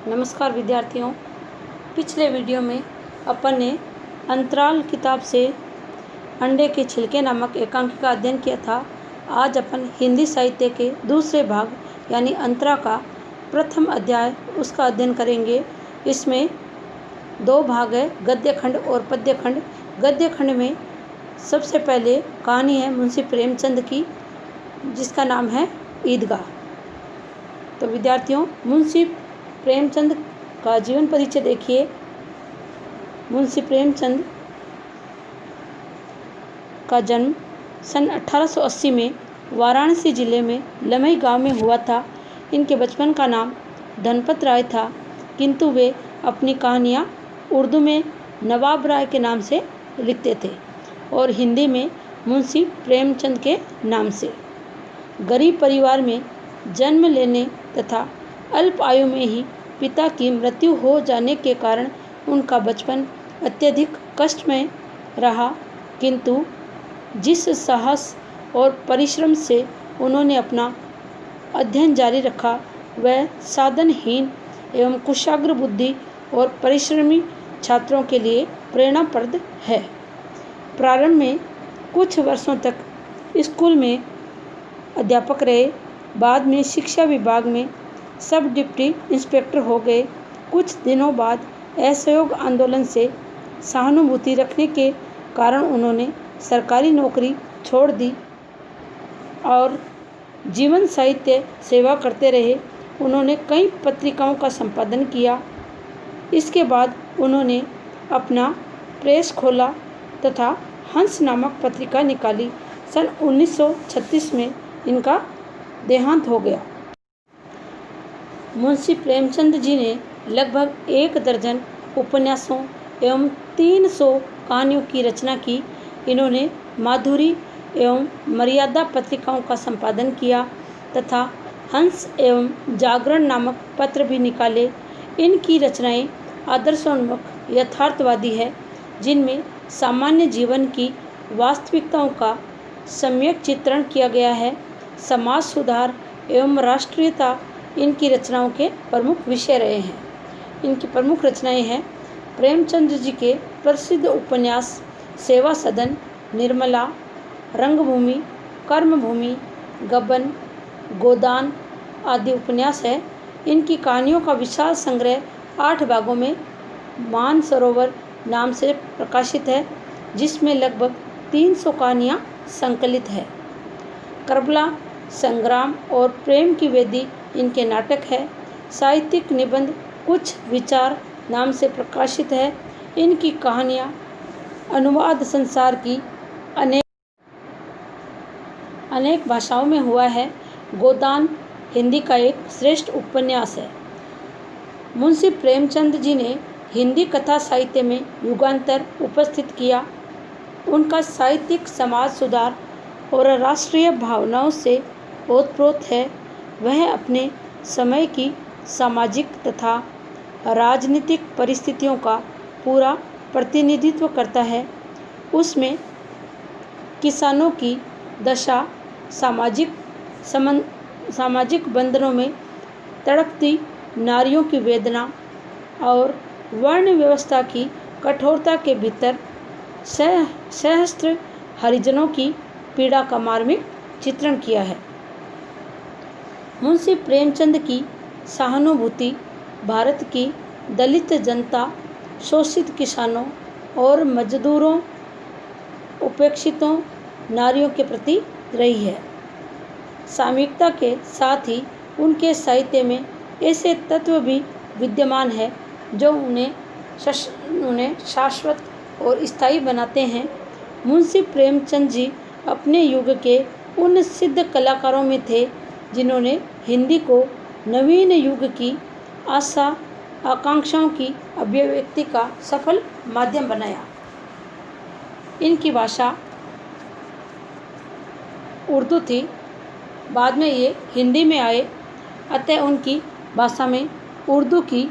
नमस्कार विद्यार्थियों। पिछले वीडियो में अपन ने अंतराल किताब से अंडे के छिलके नामक एकांकी का अध्ययन किया था। आज अपन हिंदी साहित्य के दूसरे भाग यानी अंतरा का प्रथम अध्याय उसका अध्ययन करेंगे। इसमें दो भाग है, गद्य खंड और पद्य खंड। गद्य खंड में सबसे पहले कहानी है मुंशी प्रेमचंद की, जिसका नाम है ईदगाह। तो विद्यार्थियों, मुंशी प्रेमचंद का जीवन परिचय देखिए। मुंशी प्रेमचंद का जन्म सन 1880 में वाराणसी जिले में लमई गांव में हुआ था। इनके बचपन का नाम धनपत राय था, किंतु वे अपनी कहानियाँ उर्दू में नवाब राय के नाम से लिखते थे और हिंदी में मुंशी प्रेमचंद के नाम से। गरीब परिवार में जन्म लेने तथा अल्प आयु में ही पिता की मृत्यु हो जाने के कारण उनका बचपन अत्यधिक कष्टमय रहा, किंतु जिस साहस और परिश्रम से उन्होंने अपना अध्ययन जारी रखा वह साधनहीन एवं कुशाग्र बुद्धि और परिश्रमी छात्रों के लिए प्रेरणाप्रद है। प्रारंभ में कुछ वर्षों तक स्कूल में अध्यापक रहे, बाद में शिक्षा विभाग में सब डिप्टी इंस्पेक्टर हो गए। कुछ दिनों बाद असहयोग आंदोलन से सहानुभूति रखने के कारण उन्होंने सरकारी नौकरी छोड़ दी और जीवन साहित्य सेवा करते रहे। उन्होंने कई पत्रिकाओं का संपादन किया। इसके बाद उन्होंने अपना प्रेस खोला तथा हंस नामक पत्रिका निकाली। सन 1936 में इनका देहांत हो गया। मुंशी प्रेमचंद जी ने लगभग 1 दर्जन उपन्यासों एवं 300 कहानियों की रचना की। इन्होंने माधुरी एवं मर्यादा पत्रिकाओं का संपादन किया तथा हंस एवं जागरण नामक पत्र भी निकाले। इनकी रचनाएं आदर्शोन्मुख यथार्थवादी है, जिनमें सामान्य जीवन की वास्तविकताओं का सम्यक चित्रण किया गया है। समाज सुधार एवं राष्ट्रीयता इनकी रचनाओं के प्रमुख विषय रहे हैं। इनकी प्रमुख रचनाएं हैं प्रेमचंद जी के प्रसिद्ध उपन्यास सेवा सदन, निर्मला, रंगभूमि, कर्मभूमि, गबन, गोदान आदि उपन्यास है। इनकी कहानियों का विशाल संग्रह 8 भागों में मानसरोवर नाम से प्रकाशित है, जिसमें लगभग 300 कहानियाँ संकलित है। करबला, संग्राम और प्रेम की वेदी इनके नाटक है। साहित्यिक निबंध कुछ विचार नाम से प्रकाशित है। इनकी कहानियाँ अनुवाद संसार की अनेक भाषाओं में हुआ है। गोदान हिंदी का एक श्रेष्ठ उपन्यास है। मुंशी प्रेमचंद जी ने हिंदी कथा साहित्य में युगांतर उपस्थित किया। उनका साहित्यिक समाज सुधार और राष्ट्रीय भावनाओं से ओतप्रोत है। वह अपने समय की सामाजिक तथा राजनीतिक परिस्थितियों का पूरा प्रतिनिधित्व करता है। उसमें किसानों की दशा, सामाजिक बंधनों में तड़पती नारियों की वेदना और वर्ण व्यवस्था की कठोरता के भीतर सहस्त्र हरिजनों की पीड़ा का मार्मिक चित्रण किया है। मुंशी प्रेमचंद की सहानुभूति भारत की दलित जनता, शोषित किसानों और मजदूरों, उपेक्षितों नारियों के प्रति रही है। सामयिकता के साथ ही उनके साहित्य में ऐसे तत्व भी विद्यमान है जो उन्हें शाश्वत और स्थायी बनाते हैं। मुंशी प्रेमचंद जी अपने युग के उन सिद्ध कलाकारों में थे जिन्होंने हिंदी को नवीन युग की आशा आकांक्षाओं की अभिव्यक्ति का सफल माध्यम बनाया। इनकी भाषा उर्दू थी, बाद में ये हिंदी में आए, अतः उनकी भाषा में उर्दू की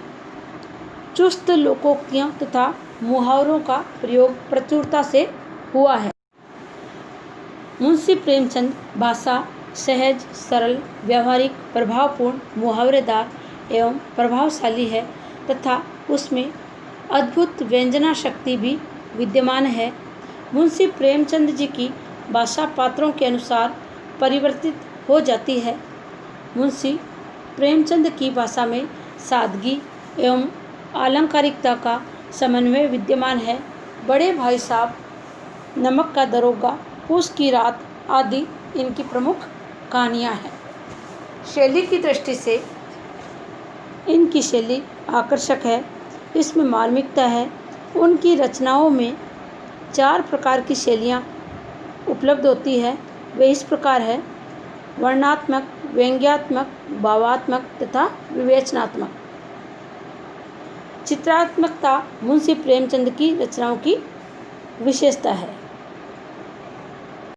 चुस्त लोकोक्तियाँ तथा मुहावरों का प्रयोग प्रचुरता से हुआ है। मुंशी प्रेमचंद भाषा सहज, सरल, व्यावहारिक, प्रभावपूर्ण, मुहावरेदार एवं प्रभावशाली है तथा उसमें अद्भुत व्यंजना शक्ति भी विद्यमान है। मुंशी प्रेमचंद जी की भाषा पात्रों के अनुसार परिवर्तित हो जाती है। मुंशी प्रेमचंद की भाषा में सादगी एवं आलंकारिकता का समन्वय विद्यमान है। बड़े भाई साहब, नमक का दरोगा, पूस की रात आदि इनकी प्रमुख कहानियाँ हैं। शैली की दृष्टि से इनकी शैली आकर्षक है, इसमें मार्मिकता है। उनकी रचनाओं में 4 प्रकार की शैलियाँ उपलब्ध होती है। वे इस प्रकार है: वर्णनात्मक, व्यंग्यात्मक, भावात्मक तथा विवेचनात्मक। चित्रात्मकता मुंशी प्रेमचंद की रचनाओं की विशेषता है।